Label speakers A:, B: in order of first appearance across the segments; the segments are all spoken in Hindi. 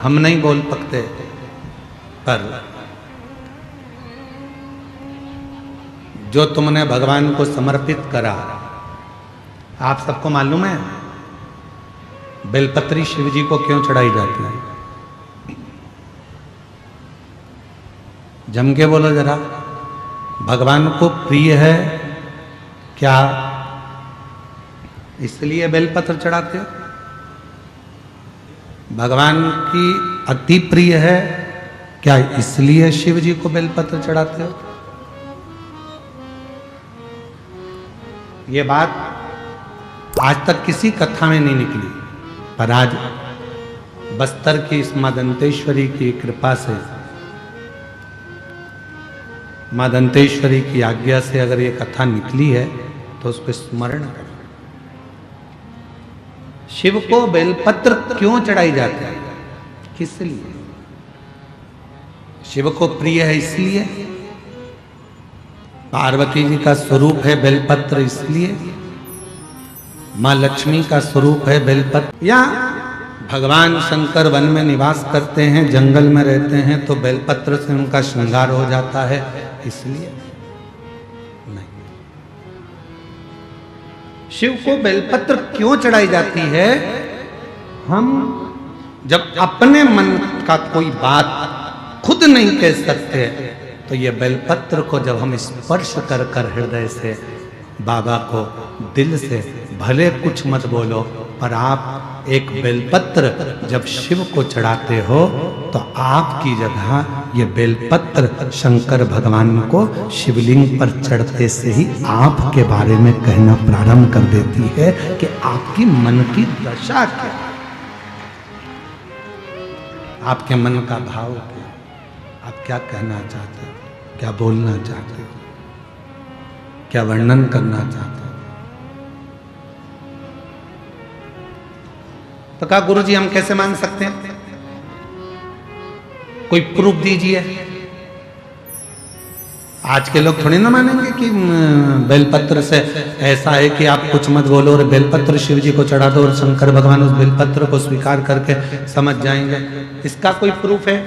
A: हम नहीं बोल सकते, पर जो तुमने भगवान को समर्पित करा, आप सबको मालूम है बेलपत्री शिव जी को क्यों चढ़ाई जाती है? जम के बोलो जरा, भगवान को प्रिय है क्या इसलिए बेलपत्र चढ़ाते हो? भगवान की अति प्रिय है क्या इसलिए शिव जी को बेलपत्र चढ़ाते हो? ये बात आज तक किसी कथा में नहीं निकली, पर आज बस्तर की इस मां दंतेश्वरी की कृपा से, मां दंतेश्वरी की आज्ञा से अगर ये कथा निकली है तो उसको स्मरण करें। शिव को बेलपत्र क्यों चढ़ाई जाती है, किस लिए? शिव को प्रिय है इसलिए, पार्वती जी का स्वरूप है बेलपत्र इसलिए, मां लक्ष्मी का स्वरूप है बेलपत्र, या भगवान शंकर वन में निवास करते हैं, जंगल में रहते हैं तो बेलपत्र से उनका श्रृंगार हो जाता है इसलिए? नहीं। शिव को बेलपत्र क्यों चढ़ाई जाती है? हम जब अपने मन का कोई बात खुद नहीं कह सकते तो ये बेलपत्र को जब हम स्पर्श कर कर हृदय से बाबा को दिल से, भले कुछ मत बोलो, पर आप एक बेलपत्र जब शिव को चढ़ाते हो तो आपकी जगह ये बेलपत्र शंकर भगवान को शिवलिंग पर चढ़ते से ही आपके बारे में कहना प्रारंभ कर देती है कि आपकी मन की दशा क्या, आपके मन का भाव क्या, आप क्या कहना चाहते हो, क्या बोलना चाहते हो, क्या वर्णन करना चाहते हो। तो कहा गुरु जी हम कैसे मान सकते हैं, कोई प्रूफ दीजिए। आज के लोग थोड़ी ना मानेंगे कि बेलपत्र से ऐसा है कि आप कुछ मत बोलो और बेलपत्र शिव जी को चढ़ा दो और शंकर भगवान उस बेलपत्र को स्वीकार करके समझ जाएंगे। इसका कोई प्रूफ है?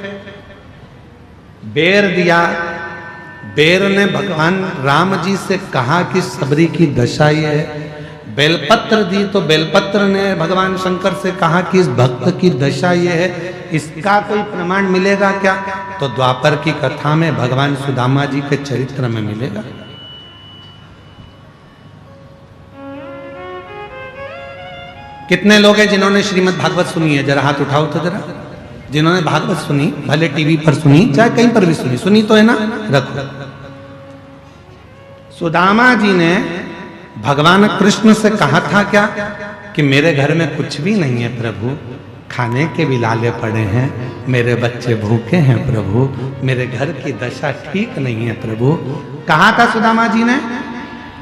A: बेर दिया, बेर ने भगवान राम जी से कहा कि सबरी की दशा ये है। बेलपत्र दी तो बेलपत्र ने भगवान शंकर से कहा कि इस भक्त की दशा ये है। इसका कोई प्रमाण मिलेगा क्या? तो द्वापर की कथा में भगवान सुदामा जी के चरित्र में मिलेगा। कितने लोग हैं जिन्होंने श्रीमद् भागवत सुनी है? जरा हाथ उठाओ तो जरा, जिन्होंने भागवत सुनी, भले टीवी पर सुनी चाहे कहीं पर भी सुनी, सुनी तो है ना, रखो। सुदामा जी ने भगवान कृष्ण से कहा था क्या कि मेरे घर में कुछ भी नहीं है प्रभु, खाने के भी लाले पड़े हैं, मेरे बच्चे भूखे हैं प्रभु, मेरे घर की दशा ठीक नहीं है प्रभु। कहा था सुदामा जी ने?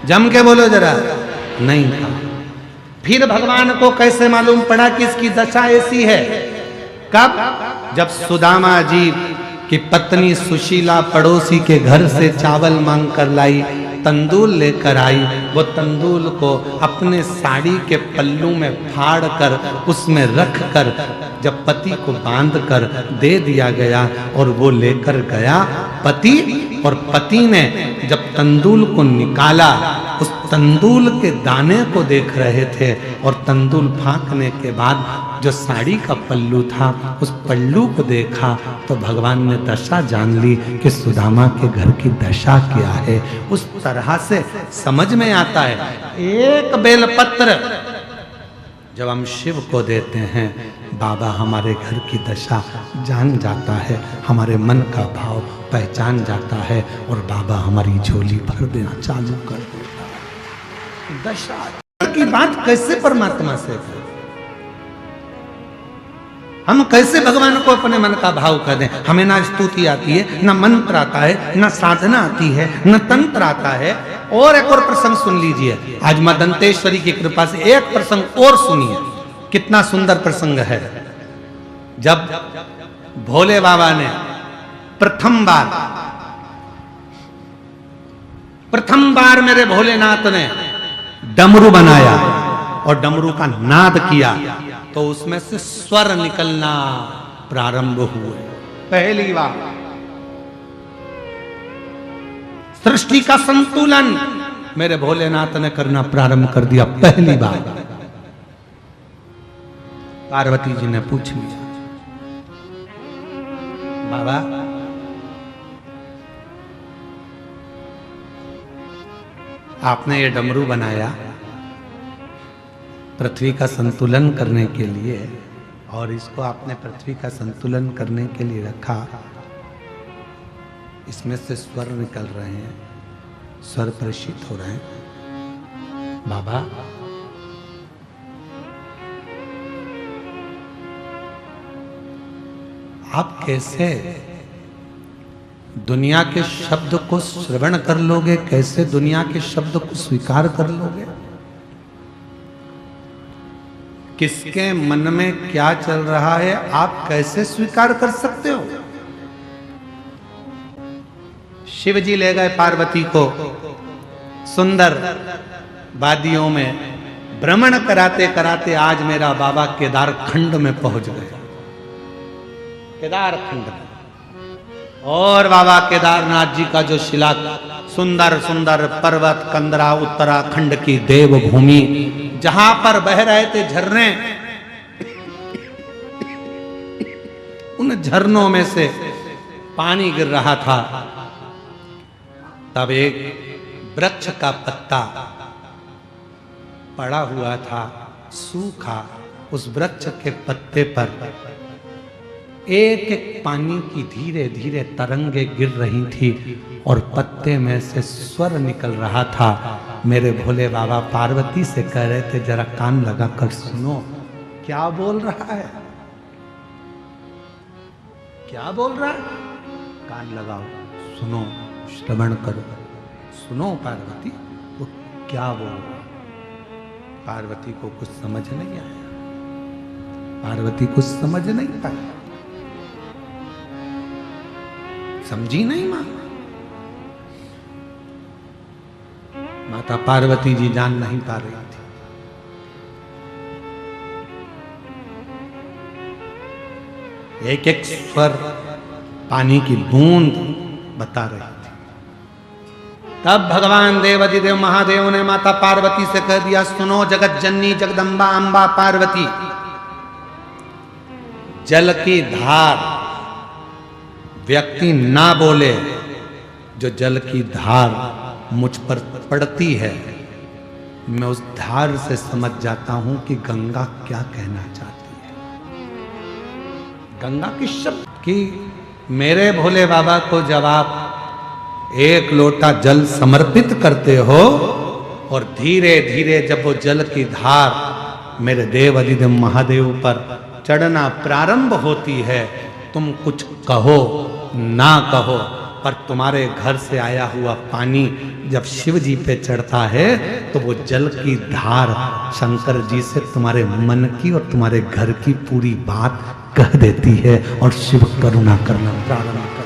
A: जम के बोलो जरा, नहीं कहा। फिर भगवान को कैसे मालूम पड़ा कि इसकी दशा ऐसी है? कब? जब सुदामा जी की पत्नी सुशीला पड़ोसी के घर से चावल मांग कर लाई, तंदूल लेकर आई, वो तंदूल को अपने साड़ी के पल्लू में फाड़ कर उसमें रख कर जब पति को बांध कर दे दिया गया और वो लेकर गया पति, और पति ने जब तंदूल को निकाला उस तंदूल के दाने को देख रहे थे और तंदूल फांकने के बाद जो साड़ी का पल्लू था उस पल्लू को देखा तो भगवान ने दशा जान ली कि सुदामा के घर की दशा क्या है। उस तरह से समझ में आता है एक बेलपत्र जब हम शिव को देते हैं, बाबा हमारे घर की दशा जान जाता है, हमारे मन का भाव पहचान जाता है और बाबा हमारी झोली भर देना चालू कर देता है। दशा की बात कैसे परमात्मा से करें? हम कैसे भगवान को अपने मन का भाव कर दें? हमें ना स्तुति आती है, ना मंत्र आता है, ना साधना आती है, ना तंत्र आता है। और एक और प्रसंग सुन लीजिए, आज मां दंतेश्वरी की कृपा से एक प्रसंग और सुनिए, कितना सुंदर प्रसंग है। जब भोले बाबा ने प्रथम बार मेरे भोलेनाथ ने डमरू बनाया और डमरू का नाद किया तो उसमें से स्वर निकलना प्रारंभ हुए। पहली बार सृष्टि का संतुलन मेरे भोलेनाथ ने करना प्रारंभ कर दिया। पहली बार पार्वती जी ने पूछ लिया, बाबा आपने ये डमरू बनाया पृथ्वी का संतुलन करने के लिए, और इसको आपने पृथ्वी का संतुलन करने के लिए रखा, इसमें से स्वर निकल रहे हैं, स्वर प्रशित हो रहे हैं। बाबा आप कैसे दुनिया के शब्द को श्रवण कर लोगे, कैसे दुनिया के शब्द को स्वीकार कर लोगे? किसके मन में क्या चल रहा है आप कैसे स्वीकार कर सकते हो? शिव जी ले गए पार्वती को सुंदर वादियों में भ्रमण कराते कराते आज मेरा बाबा केदार खंड में पहुंच गए। केदार खंड में, और बाबा केदारनाथ जी का जो शिला सुंदर सुंदर पर्वत कंदरा उत्तराखंड की देवभूमि, जहां पर बह रहे थे झरने, उन झरनों में से पानी गिर रहा था। तब एक वृक्ष का पत्ता पड़ा हुआ था सूखा, उस वृक्ष के पत्ते पर एक एक पानी की धीरे धीरे तरंगे गिर रही थी और पत्ते में से स्वर निकल रहा था। मेरे भोले बाबा पार्वती से कह रहे थे जरा कान लगा कर सुनो क्या बोल रहा है, क्या बोल रहा है, कान लगाओ सुनो, श्रवण करो, सुनो पार्वती वो क्या बोल रहा है। पार्वती को कुछ समझ नहीं आया, पार्वती कुछ समझ नहीं पाया, समझी नहीं मां। माता पार्वती जी जान नहीं पा रही थी। एक एक स्वर पानी की बूंद बता रही थी। तब भगवान देवाधिदेव महादेव ने माता पार्वती से कह दिया, सुनो जगत जननी जगदम्बा अंबा पार्वती, जल की धार व्यक्ति ना बोले, जो जल की धार मुझ पर पड़ती है मैं उस धार से समझ जाता हूं कि गंगा क्या कहना चाहती है। गंगा की शब्द की मेरे भोले बाबा को जब आप एक लोटा जल समर्पित करते हो और धीरे धीरे जब वो जल की धार मेरे देव अधिदेव महादेव पर चढ़ना प्रारंभ होती है, तुम कुछ कहो ना कहो, पर तुम्हारे घर से आया हुआ पानी जब शिव जी पे चढ़ता है तो वो जल की धार शंकर जी से तुम्हारे मन की और तुम्हारे घर की पूरी बात कह देती है और शिव करुणा करना प्रारंभ